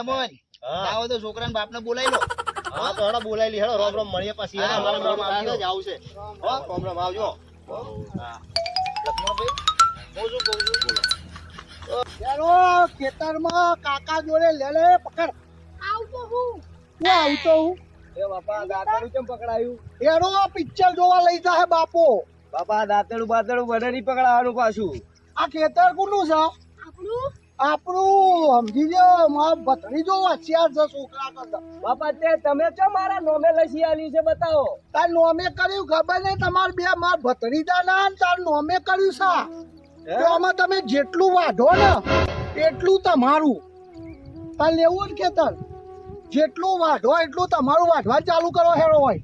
મહેમાન આવો તો છોકરાના બાપને બોલાવી લો. હા તો હેડો બોલાવી લી હેડો રોમ રોમ મળીએ પછી જ આવશે. હો રોમ રોમ આવજો. હા લક્ષ્મણભાઈ હું શું કહું છું બોલો. ચાલો ખેતરમાં કાકા જોડે લે પકડ. આવતો હું એ બાપા દાંતેડું કેમ પકડાયું? એનો પિક્ચર જોવા લઈ જાય બાપો. બાપા દાંતેડું બાતેડું મને નહીં પકડાવાનું પાછું. આ ખેતર કોનું છે? આપણું સમજી ગયો. મારા ભત્રીજો હોશિયાર છે છોકરા કરતા. બાપા તે તમે ચો મારા નોમે લસી આલી છે બતાવો. તાર નોમે કર્યું ખબર નહીં? તમાર બે માર ભત્રીજા ના તાર નોમે કર્યું છે. તો આમાં તમે જેટલું વાઢો ને એટલું તમારું. તાર લેવું જ ખેતર જેટલું વાઢો એટલું તમારું વાઢવા ચાલુ કરો હેરો હોય.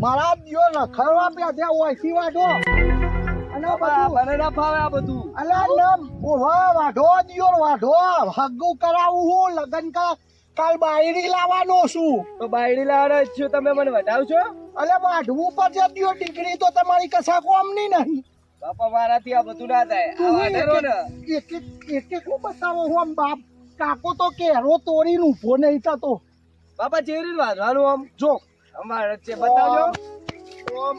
મારા દિયો નખરવા પ્યા હોય થી વાઢો. અને મને ના ફાવે આ બધું. અલા નમ ઓહો વાઢો દિયો વાઢો. હગ્ગું કરાવું હું લગન કાલ બાયડી લાવવાનો છું. તો બાયડી લાવવાનો છું તમે મને વધાવશો? અલે વાઢવું પર જતી ડિગ્રી તો તમારી કશા કોમની નહીં. બાપા મારાથી આ બધું ના થાય. આ વાઢેરો ને એક એક બતાવો હું આમ બાપ કાકો તો કેરો તોડીને ઊભો નહીં થતો. બાપા ચેરી વાઢવાનું આમ જો અમારે છે બતાવજો. ઓમ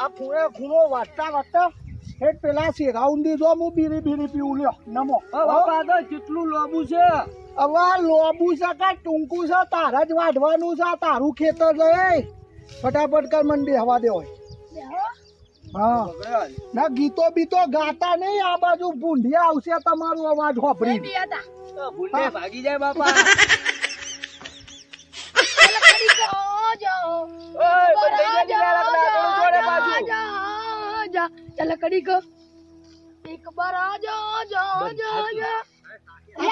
આ ખૂણો વાટતા હેઠ પેલા શેરાઉંડી જો હું બીરી પીવું લ્યો નમો. બાપા તો કેટલું લોબુ છે. હવે લોબુ છે કે ટૂંકું છે? તારે જ વાઢવાનું છે. તારું ખેતર છે. ફટાફટ કર મને બેહવા દે હોય. હા ના ગીતો બીતો ગાતા નહીં. આ બાજુ ભૂંડિયા આવશે તમારું અવાજ હોભરી. ભૂંડે ભાગી જાય બાપા. चल कड़ी को एक बार आ जा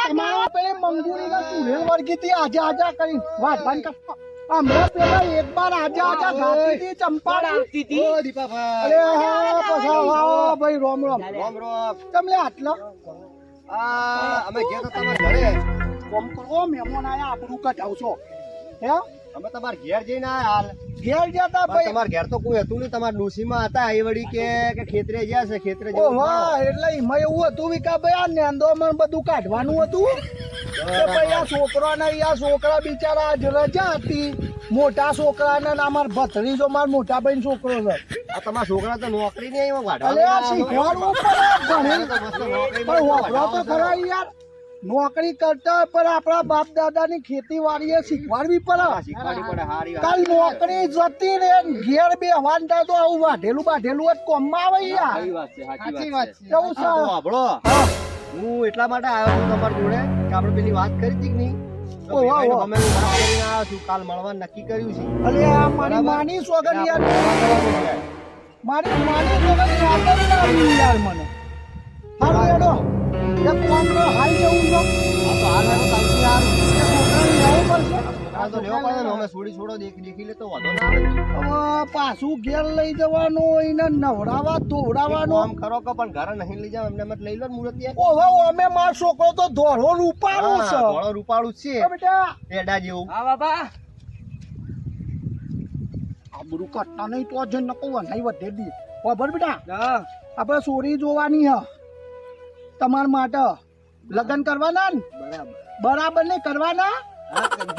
તમારા પેલે મંગુરી ના તુરેલ વર્ગીથી આજા આજા કરી વાઢવાન કરતા. હમણાં પેલા એક બાર આજા ગાતી હતી ચંપા આવતી હતી. ઓ દીપાભાઈ. અરે હા પછા ભાઈ રોમ રોમ રોમ રોમ. તમને આટલા અમે ગયા તો તમારા ઘરે. કોમ કરો મહેમાન આયા આપણું કઢાવશો હે? અમે તમારા ઘેર જઈને આયા હાલ. ઘેર જતા ભાઈ તમારા ઘેર તો કોઈ હતું નહીં. તમારા ડોસીમાં હતા એ વળી કે ખેતરે ગયા છે ખેતરે ઓ વાહ એટલે એમાં એવું હતું વિકા ભાઈ આ નેંદોમાં બધું કાઢવાનું હતું કે ભાઈ આ છોકરા ને આ છોકરા બિચારા આજ રજા હતી. મોટા છોકરા ને અમાર ભત્રીજો માર મોટા ભાઈ છોકરો છે. આ તમારા છોકરા તો નોકરી નહીં એમાં અલે આ શીખવાડવું પડે વાઢવા. પણ વાપરો તો ખરા યાર. નોકરી કરતા પર આપણા બાપ દાદા ની ખેતી વાડીએ શીખવાડવી પડે. શીખવાડી પડે હારી વાત. કાલ નોકરી જતી રે ઘેર બે હવાન થાય તો આવું વાઢેલું જ કોમમાં આવે યાર. સાચી વાત છે સાચી વાત છે. કેવું છે? આ તો સાંભળો. હું એટલા માટે આવ્યો છું તમારી જોડે કે આપણે પેલી વાત કરી હતી કે નહીં. તો ઓહો, ભાઈનો ઓહો. અમે વાત કરીને આવ્યો છું. કાલ મળવાનું નક્કી કર્યું છે. અલે આ મારી માની સોગન યાર. મારી માની સોગન યાદ જ ના આવી યાર મને. હારું એડો એક કોમ નો હાલ જવું છે. આ તો હાલ હેડો તાલથી હાલ. છોકરાને લેવું પડશે. આ તો લેવો પડે ને. અમે છોડો દેખી લે તો વાંધો ના આવે. હવે પાછું ઘેર લઈ જવાનું એને નવડાવવા ધોવડાવવાનું. આમ ખરો કે પણ ઘરે નહીં લઈ જાવ એમને મત લઈ લો ને મુરત યાર. ઓહો અમે માર છોકરો તો ધોળો રૂપાળું છે. ધોળો રૂપાળું જ એ છે બેટા એડા જેવું. हाँ बाबा આબરૂ કટના નહીં તો જ નકો નહીં વધે દી. ખબર બેટા આપણે સોરી જોવાની હ તમાર માટે. લગન કરવાના ને બરાબર નહીં કરવાના.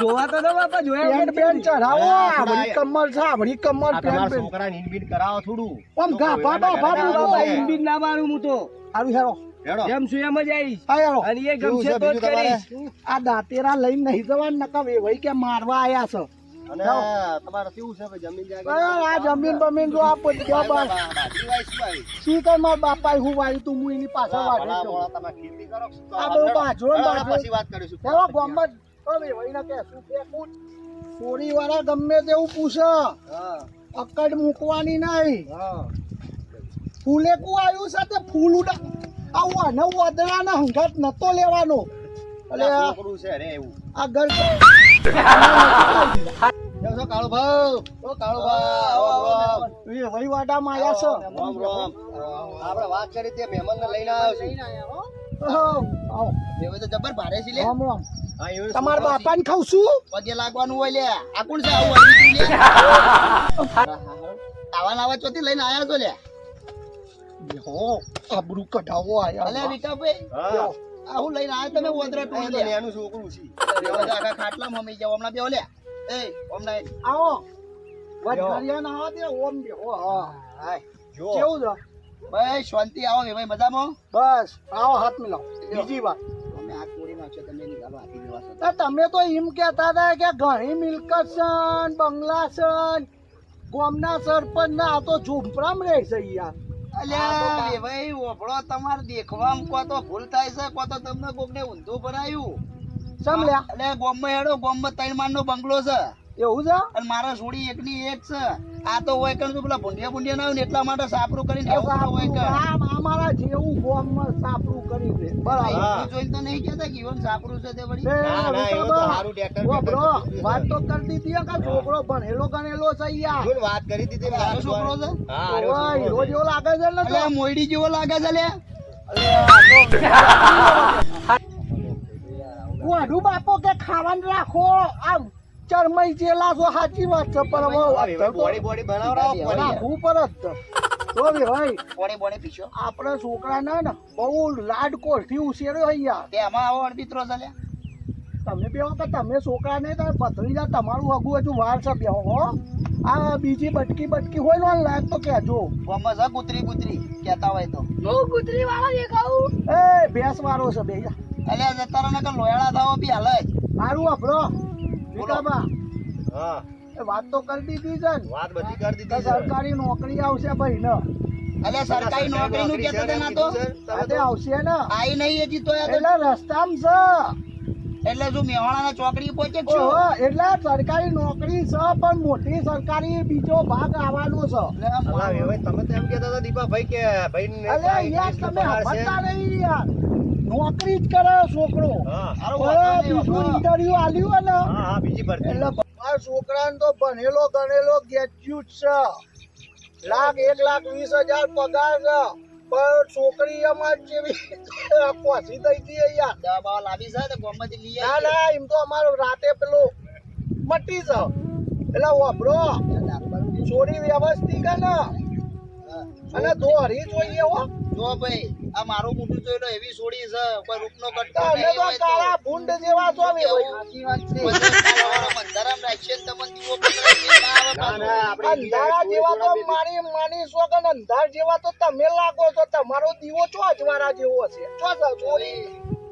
જોવા તો દો બાપા જોયા પેન્ટ બેન્ટ ચઢાવો. આવડી કમર છે આવડી કમર આ પેન્ટ તમારા બેન્ટ. છોકરાને ઈનબીન કરાવો થોડું. આમ ગાભા બાભા હેડો. મૂકો. ઇન્ડિન ના મારું હું તો હારું હેરો હેડો. જેમ છું એમ જ આવીશ હા હેરો. અને એ કેવું ગમશે છે તો જ બીજું તમારે? કરીશ. આ દાંતેરા લઈને નહીં જવાનું નકા વેવાઈ કે મારવા આયા છે. અને તમારે કેવું છે ભાઈ જમીન બરાબર, જાગીર? આ જમીન બમીન જો આ બધા બાર બાજી વાય શું આવી? શી કર માર બાપા હું વાયું તું હું એની પાછળ ભલા વાળી મોળા તમે ખેતી કરો છો તો આ બધું હેડો. બાજરો ને હેડો, બાજરો. પછી વાત કરીશું. હેરો ગોમત વેવાઈને કે શું કે કોણ ચોરી વાળા ગમે તેવું પૂછે. હા અકડ મૂકવાની નહીં. હા ફૂલે કુ આવ્યું છે તે ફૂલ ઉડા આવું અને વદરાના હંગાત નતો લેવાનો. એટલે આ આ છોકરું છે રે એવું. ઘર કેમ છો કાળો ભાઈ? ઓ કાળો ભાઈ આવો, આવો. વહીવાટામાં આવ્યા છે. રામ રામ. આપણે વાત કરી તે મહેમાનને લઈને આવ્યો છું. આવો હવે તો જબર ભારે છે લે. રામ રામ. હા એવું તમારા બાપાને ખાવ છું. પગે લાગવાનું હોય લે. આ કોણ છે આવું અડધી તું લે? આવા નાવા ચોથી લઈને આયા છો લે. હો આબરૂ કઢાવો અલે આયા. વિકાભાઈ હા આ હું લઈને આયા તમે ઓદરા આ ટોળી તો લ્યા. નેનું છોકરું છે. બેહો જા, આખા ખાટલામાં હમી જાઓ. હમણાં બેહો લ્યા. એ, હમણાં આવો વડઘરિયા ના આવો તે ઓમ બેહો હા હાય, જો. કેવું છે ભાઈ શાંતિ આવો ભાઈ મજામાં. બસ આવો હાથ મિલાવો બીજી વાત અમે હાથ તોડી નાખ્યો તમે નહીં ગાવા હાથી દેવા છો. તમે તો એમ કહેતા હતા કે ઘણી મિલકત છે ને બંગલા છે ને ગામના સરપંચ ના આ તો ઝૂંપડામાં રહે છે યાર અલ્યા એ ભાઈ ઓભળો તમારે દેખવામાં કો તો ભૂલ થાય છે કો તો તમને કોકને ઊંધું ભરાયું. સમલ્યા એટલે ગોમમાં હેડો ગોમમાં 3 માળનો બંગલો છે એવું છે અને મારા છોડી એકની એક છે. આ તો હોય કણ પેલા ભૂંડિયા ના આવે ને એટલા માટે સાપરું કરીને રહેવું પડે હોય કણ. આ અમારા જેવું ગામમાં સાપરું કરી દે બરાબર એવું જોઈને તો નહીં કહેતા કે ઈવન સાપરું છે તે વળી. ના, ના, એવું તો હારું ટ્રેક્ટર ઓ બ્રો બેક્ટર વાત તો કરી દીધી કે છોકરો ભણેલો ગણેલો છે યાર જોને વાત કરી દીધી મેં. આરો છોકરો છે? હા, આરો ઓય, છોકરો હીરો છે. જેવો લાગે છે ને તો અલ્યા મોયડી જેવો લાગે છે લે. વાઢું બાપો કે ખાવાનું રાખો આમ ચરમઈ જેલા છો સાચી વાત છે પણ હવે હવે અત્યારે તો બોડી બોડી બનાવડાવો પડી. રાખવું પડે જ છે. તો બી ભાઈ બોડે બોડે પીછો. આપણે છોકરાને ને બહુ લાડ કોઠી ઉછેર્યો છે યાર તે આમાં આવો અડબીત્રો છે લે. તમે બેહો કે તમે છોકરાને તો પથરી તમારું હગું હજુ વાર છે બેહો હો આ બીજી બટકી હોય ને લાયક તો કહેજો ગોમમાં છે કૂતરી કહેતા હોય તો. હું કૂતરી વાળા દેખાવું. એ ભેંસ વાળો છે બે અલ્યા જતા રહો ને કે લોયાળા થાઓ બી હાલે જ. સારું આપણો વિકાબા હા, એ વાત તો કરી દીધી છે ને વાત બધી કરી કે દીધી છે. સરકારી નોકરી આવશે ભાઈ ને અલ્યા સરકારી નોકરીનું કહેતા હતા ના તો આજે આવશે ને આઈ નહીં હજી તો યાર. એટલે રસ્તામાં છે એટલે શું મેવાડાના ચોકડી પહોંચે જ છો. ઓહો, એટલે સરકારી નોકરી છે પણ મોટી સરકારી બીજો ભાગ આવવાનો છે એટલે આમ અલા, હવે તમે તો એમ કહેતા હતા દીપાભાઈ કે ભાઈને અલે યાર તમે સમજતા નહીં યાર નોકરી જ કરે છોકરો હા, હારું હવે વાંધો નહીં, બીજું વાંધો. ઇન્ટરવ્યુ આલ્યું હોય ને હા, હા, બીજી ભરતી. એટલે આ છોકરાને તો ભણેલો ગણેલો ગ્રેજ્યુએટ છે 1,20,000 પગાર છે પણ છોકરી અમાર જેવી પોસી થઈ ગઈ યાર દવા બવા લાવી છે તો ગોમમાંથી લઈ ના આવીએ. ના એમ તો અમારો રાતે પેલો મટી છે એટલે વાપરો છોડી વ્યવસ્થિત કે ને અને દોરી જોઈએ હો જો ભાઈ આ મારું મોટું જોઈ લો એવી છોડી છે કોઈ રૂપનો કટકો તમે નહીં તો હોય તો. કાળા ભૂંડ જેવા છો બે ભાઈ સાચી વાત છે. બધું કાળાવાળા બંધારામાં રાખશે ને તમને દીવો પકડાવીને ના આવે ના, પાછું. ના, આપણે અંધારા જેવા તો માની છો કે અંધાર જેવા તો તમે લાગો છો તમારો દીવો ચો અજવાળા જેવો છે ચો છો છોડી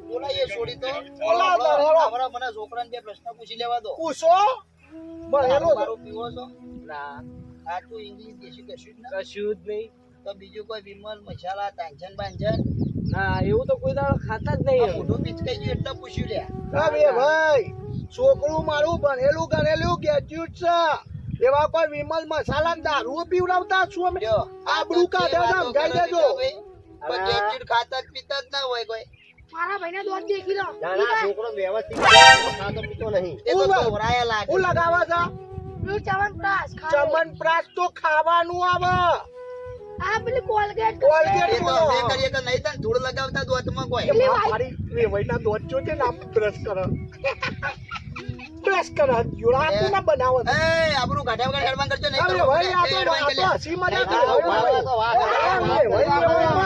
બોલાઈએ છોડી તો બોલાવો તો, હેલો. હમણાં મને છોકરાને બે પ્રશ્ન પૂછી લેવા દો. પૂછો ભણેલો છે. મારું પીવો છો ના આ તું ઇંગ્લિશ દેશી કશું જ ના કશું જ નહીં. તો બીજું કોઈ વિમલ મસાલા તાંજન બાંજન ના એવું તો કોઈ દાડો ખાતા જ આ નહીં. મોઢું પીચકાઈ ગયું એટલે પૂછ્યું લ્યા. હા બે ભાઈ છોકરું મારું ભણેલું ગણેલું ગ્રેજ્યુએટ છે એવા કોઈ વિમલ મસાલા ને દારૂ પીવડાવતા છું અમે જો, આબરૂ કાઢે આ છે તો સમજાઈ ગણતરી દેજો તો ભાઈ. કોઈ કેપ્ચર ખાતા જ પીતા જ ના હોય કોઈ. મારા ભાઈને દોત દેખી લો. ના, ના, છોકરો વ્યવસ્થિત ખાતો પીતો નહીં. એ તો ઉભા. ગભરાયા લાગે. હું લગાવે છે પેલું ચવનપ્રાશ ખાય. ચમનપ્રાશ તો ખાવાનું આવે આ પેલી કોલગેટ કોલગેટ એ તો અમે કરીએ કે નહીં તને ધૂળ લગાવતા દોતમાં કોઈ. મારી વેવાઈના દોત જો છે ને આમ બ્રશ કરે બ્રશ કરે જોડા આપું ના બનાવો એ આબરૂ કાઢ્યા વગર હેડવાન કરજો નહીં અરે કરવું. ભાઈ આ એ તો હેડવાન કરી લે. હસી મજાક ના, ના, ઉભા તો વાત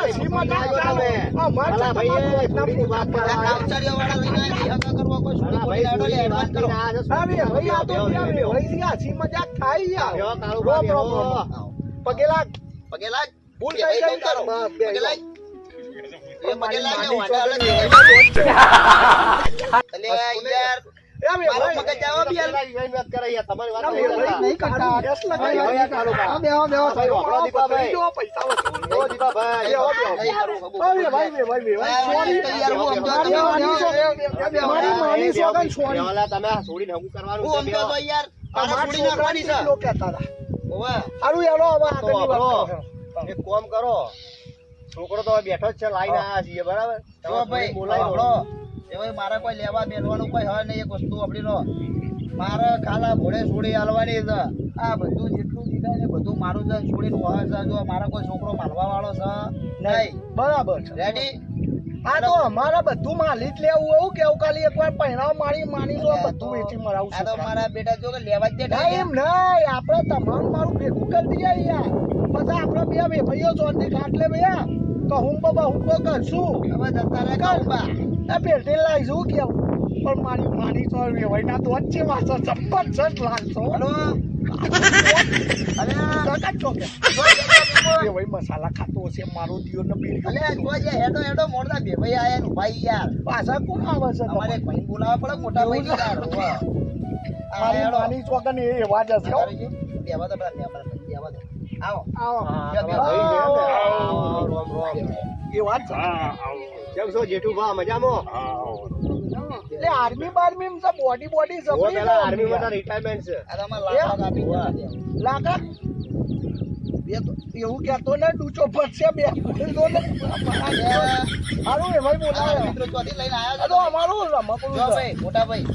હસી મજાક ચાલે અમાર અલા, ભાઈ, એ છોડીની વાત આ કરવા. કામચારીઓવાળા લઈને આવીને હગા કરવા કોઈ છોડી અલા, બોલી ભાઈ, હેડો લે, હેડવાન કરો. અરે ભાઈ આ તો ભાઈ હસી મજાક થાય યાર બેહો, કાળુબા, રો, રો, બેહો. રો. પગે લાગ પગે લાગ. ભૂલ એ થઈ ભાઈ ગઈ કરો. તાર. બે, પગે લાગ. એ પગે લાગ ને મારી વાંડા માની અલગ થઈ જાય. અલે યાર એ બે મારો ભાઈ મગજ આવો બી યાર. વાત કરે યાર, તમારી વાત ના, નહીં બે કરતા. ભાઈ નહીં કરતા. યસ લગાવી ભાઈ, લો. કાળુબા. હા, બેહો, બેહો. ભાઈ, વાપરો દીપાભાઈ. જો પૈસા વસૂલ. બેહો, દીપાભાઈ. બેહો, બેહો. નહીં કરું, ખબર અરે ભાઈ, બે ભાઈ, બે ભાઈ. આ સોરી. તો યાર હું સમજો મારી તમે. માની સોગન. મારી માની સોગન સોરી. બેહોલા, તમે આ છોડીને હગું કરવાનું હું છે, સમજો બેહો. તો યાર તારા અમાર છોડી નાખવાની છે. છોકરાને લોકો કહેતા હતા. ઓવે. હારું હેલો, હવે તો આગળની વાત વાપરો. કરો. એક કામ કરો, છોકરો તો હવે બેઠો જ છે, લાઈને આયા છીએ, બરાબર? જો ભાઈ બોલાવી સાંભળો. એ ભાઈ મારે કોઈ લેવા બેલવાનું કોઈ હોય નહીં. એક વસ્તુ આપણી નો મારે ખાલા ઘોડે છોડી હાલવાની છે. આ બધું જેટલું દીધાય ને બધું મારું છે. છોડીને વહે છે. જો મારા કોઈ છોકરો મારવા વાળો છે નહીં. બરાબર છે. રેડી? આ તો અમારે બધું માલી જ લેવું એવું કેવું ખાલી એકવાર પહેરાવ મારી માની તો બધું વેચી મરાવું આ તો છું મારા બેટા જો કે લેવા જ દે ના એમ નહીં આપણે તમારું મારું ભેગું કરી દઈએ યાર પછી આપણે બે ભાઈઓ ચોથી ખાટલે ભૈયા કહું બાબા હું તો કરશું હવે જતા રહે કાઉબા. આ પેલટી લાવીશું કેવું પણ મારી માની તો વેવાઈના તો જ છે વાસો જબરજસ્ત લાગશો હલો અલે કાકા ચોકે વેવાઈ મસાલા ખાતો હશે મારો દિયો ને બીડી અલે જોજે હેડો હેડો મોરદા બે ભાઈ આયા નું ભાઈ યાર પાછા કોણ આવે છે અમારે ભાઈ બોલાવવા પડે મોટા ભાઈ ની યાર મારી માની ચોકે ને એ વાત હશે હો. બેવા તો બેવા તો આવો આવો એ વાત છે કેમ છો જેઠુભા મજામાં એટલે આર્મી બાર્મી તો બોડી બોડી ઓ જબરી પેલા આર્મી માં રિટાયરમેન્ટ છે આ તમારે લાખ આપી દે લાગા બે તો એવું કહેતો ને ડૂચો ફટશે બે બોલતો ને હારું એ ભાઈ બોલાવે મિત્રો ચોથી લઈને આ આયા તો અમારું રમકડું જો છે. ભાઈ મોટા ભાઈ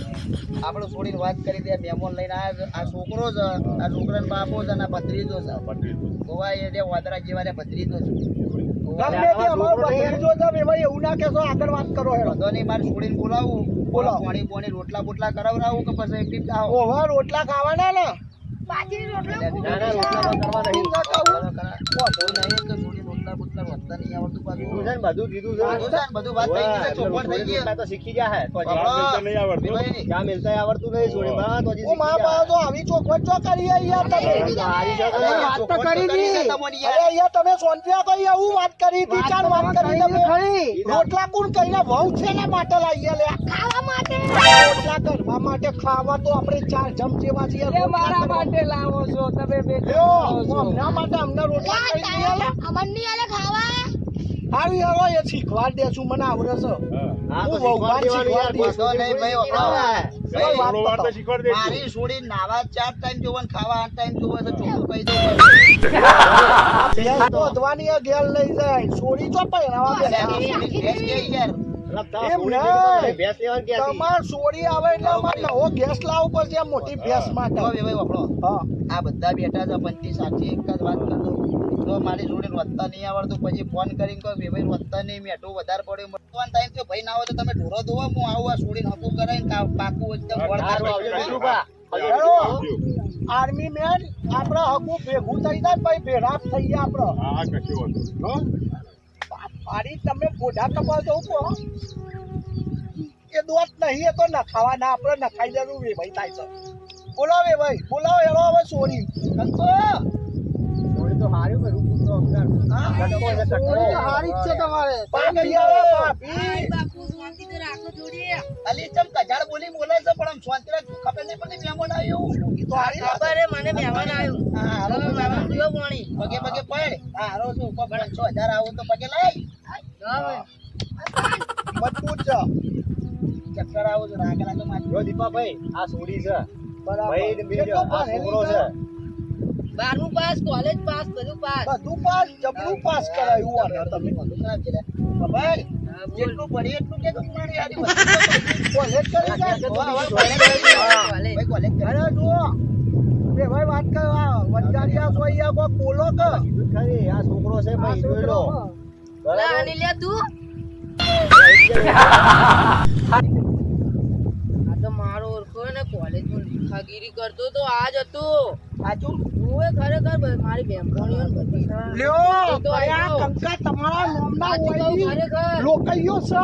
આપણે છોડીને વાત કરી દે મહેમાન લઈને આયા આ છોકરો છે આ છોકરાનો બાપો છે અને આ ભત્રીજો છે ગોવા એ જે વાદરા જેવા ને ભત્રીજો છે ગમે તે અમારો ભત્રીજો છે એ ભાઈ એવું ના કહેશો આગળ વાત કરો હેડો વાંધો નહીં મારે છોડીને બોલાવું બોલાવો. પાણી બોણી રોટલા બોટલા કરાવરાવું કે પછી પીપા ઓવા રોટલા ખાવાના ને બાજરી રોટલો ના ના રોટલા તો કરવા નહીં ના ખાવું કીધું છે ને બધું કીધું છે બધું વાત થઈ ગઈ છે ચોખવટ થઈ ગઈ રોટલા તો શીખી જાય તો હજી બાપા, ભાઈ, ક્યાં મિલતા આવડતું નહીં છોડી બા તો હજી ઓ મા શીખી બા તો આવી ચોખવટ ચો કરી યાર તમે હારી છે અરે, વાત તો કરી ચોખવટ દી. તમારી અરે યાર. યાર તમે સોનપ્રિયા કોઈ એવું વાત કરી હતી ચાર વાત કરી તમે રોટલા કોણ કહીને વહુ છે ને માટે લાવીએ લે ખાવા માટે રોટલા કરવા માટે ખાવા તો આપણે ચાર જમ જેવા છીએ મારા માટે લાવો છો તમે બે લ્યો હમણાં માટે અમને રોટલા કરી દઈએ લે અમન ની આલે ખાવા હારું યાર એ શીખવાડ દેશું મને આવડે છે હા તો હું વહુવાન શીખવાડ દેવાનું યાર, શીખવાડ વાંધો નહીં ભાઈ, વાંધો નહીં. ભાઈ, વાત બતાવો. મારી છોડી નાવા 4 ટાઈમ જોવે ને ખાવા 8 ટાઈમ જોવે છે ચોખ્ખું કહી દઉં ભેંસ તો અધવાની આ ઘેર લઈ જાય છોડી ચો પહેરાવા બેઠા ભેંસ કે યાર લપતા એમ છોડી નહીં. દીધું તો ભેંસ લેવાની ક્યાંથી? તમાર છોડી આવે એટલે અમારે નવો ગેસ લાવવો પડશે આ મોટી ભેંસ માટે જો ભાઈ વાપરો હા આ બધા બેઠા છે પંચી સાચી એક જ વાત કર દઉં જો મારી જોડે વધતા નહીં આવડતું પછી ફોન કરીને કહો ભાઈ વધતા નહીં મેઠું વધારે પડ્યું મતવાન ટાઈમ તો ભાઈ ના હોય તો તમે ઢોરો ધોવો હું આવું આ છોડીને હકું કરાવીને પાકું એકદમ ગોળ સારું આવજો કાઢી જેઠુભા. હેલો આર્મી મેન આપડે હકું ભેગું થઈ જાય ભાઈ ભેડા થઈ ગયા આપડે મારી તમે બોઢા કપાવ દઉં કહો એ દોત નહીં એ તો નખાવા ના આપડે નખાઈ દેવું વે ભાઈ થાય છે બોલાવે ભાઈ બોલાવો હેલો હવે સોરી કંકો છોડી તો હાર્યું કરું તું તો અમદાર. કટકો છે, કટકો. સોરી તો હારી જ છે તમારે ભાભી આવે ભાભી બાપુ શાંતિ તો રાખો જોડી અલી ચમ કજાડ બોલી બોલે છે પણ આમ શાંતિ રાખ ખબર નહીં પડતી મહેમાન આવ્યું ઈ તો હારી વાત. ખબર મને મહેમાન આવ્યો હા હારો તમે મહેમાન પીવો પાણી પગે પગે પડ હા હારો છું કોઈ 5,000 આવું તો પગે લઈ મજબૂત છે ચક્કર આવું છે રાખેલા તો મારી જો દીપાભાઈ આ છોડી છે બરાબર ભાઈ ને બીજો કેટલું આ ભણેલી છોકરો છે 12મું પાસ કોલેજ પાસ બધું પાસ બધું પાસ જબરું પાસ કરાયું આને તમે ભાઈ જેટલું ભણી એટલું કે મારી આરી વસ્તુ કોલેજ કરી જાય ભાઈ કોલેજ અરે જુઓ બે ભાઈ વાત કરવા વંજારિયા સોઈયા કો બોલો કે કીધું ખરી આ છોકરો છે ભાઈ જોઈ લો લા આની લે તું આ તો મારો ઓળખો ને કોલેજમાં લીખાગીરી કરતો તો આજ હતો સાચું હું ખરેખર મારી બેનપણીઓને બધી લ્યો એ તો કયા આયો. કંકા તમારા નામના સાચું કહું હોય ખરેખર લોકઈયો છે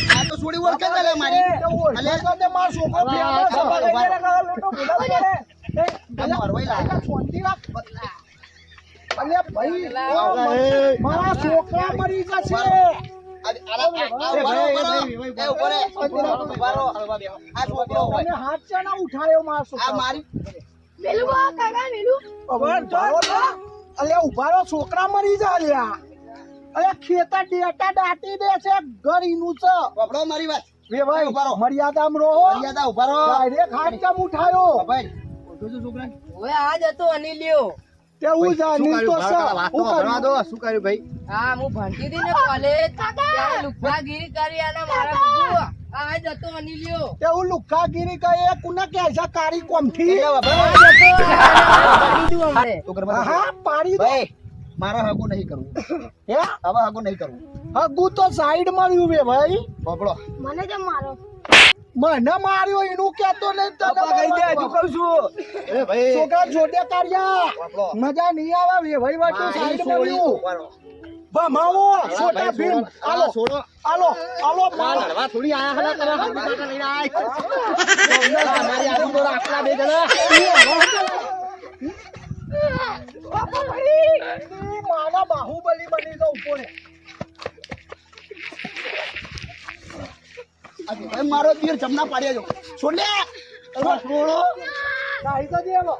આ તો છોડી ઓળખે છે લે મારી અલે તો માર છોકરો ફેમસ છે આ મારવાઈ લાગે. શાંતિ રાખ અલે ભાઈ એ, મારા છોકરા મરી જશે આ છોકરો હોય તમે હાથ છે ના ઉઠાયો મારા આ છોકરા મારી મેલું કાકા મેલું અલે ઉભા રહો છોકરા મરી જા લ્યા અલે ખેતર ડેટા દાટી દે છે ઘર ઈનું છે વપડો મારી વાત વે ભાઈ ઉભા રહો. મર્યાદામાં રહો મર્યાદા ઉભા રહો ડાયરેક્ટ હાથ કેમ ઉઠાયો ભાઈ ઓળખો છો છોકરાને? હવે આજ હતો અનિલ્યો તે હું જાણી તો છે હું ભણવા દો કર્યું શું કર્યું ભાઈ હા હું ભણતી હતી ને કોલેજ ત્યારે લુખાગીરી કરી અને મારા બુબુ આજ હતો અનિલ્યો તે હું લુખાગીરી કહે કુના કે છે કારી કોમથી એટલે વપડો. પાડી દઉં હમણે છોકરા હા પાડી દો ભાઈ મારે હગું નહીં કરવું હે હવે હગું નહીં કરવું હગુ તો સાઈડ મળ્યું બે ભાઈ વપડો મને કેમ મારો મને માર્યો એનું કેતો નહીં તને બાપા કહી દે હજુ કહું છું એ ભાઈ છોકરા જોડે કાઢ્યા વાપરો. મજા નહીં આવે વેવાઈ વાટું મારી સાઈડ છોડી મળ્યું ઉપાડો. ભમાવો હા, છોટા ભાઈ, ભીમ છોડો. આલો હા, છોડો. આલો આલો આ મારો લડવા થોડી આયા હતા તમે હળવી કાંટા લઈને આયા. મારી આજુ તો આટલા બે જણા મારા બાહુબલી બની તો ઉભો રે આ ભાઈ મારો તીર જમના પાડ્યા જો છોડ લે અરે છોડો નહીં તો દેલો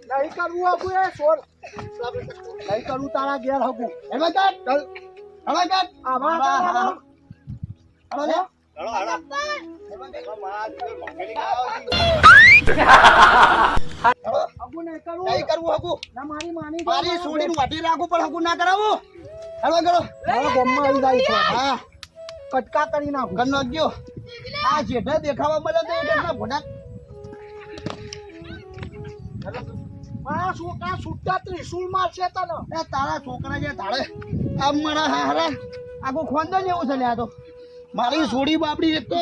નહીં કરવું હકું એ સોર નહીં કરવું તારા ઘેર હકું હવે કાટ ચાલ હવે કાટ આમાં હા, હા. તારા- હવે લે હકું નહીં કરવું નહીં કરવું હકું ના મારી માની મારી છોડીને વાટી રાખું પણ હકું ના કરાવું હેલો કરો મારા ગામમાં આવી જાય છે હા કટકા કરી નાખું કન્નો ગયો આ જેઠા દેખાવા મળે તો એ કેટલા ભોડા મારા છોકરા છૂટા ત્રિશુલ મારશે તને એ તારા છોકરા જે ધાડે આમ મારા હારા આખું ખોંદો જેવું છે લ્યા તો મારી છોડી બાપડી એક તો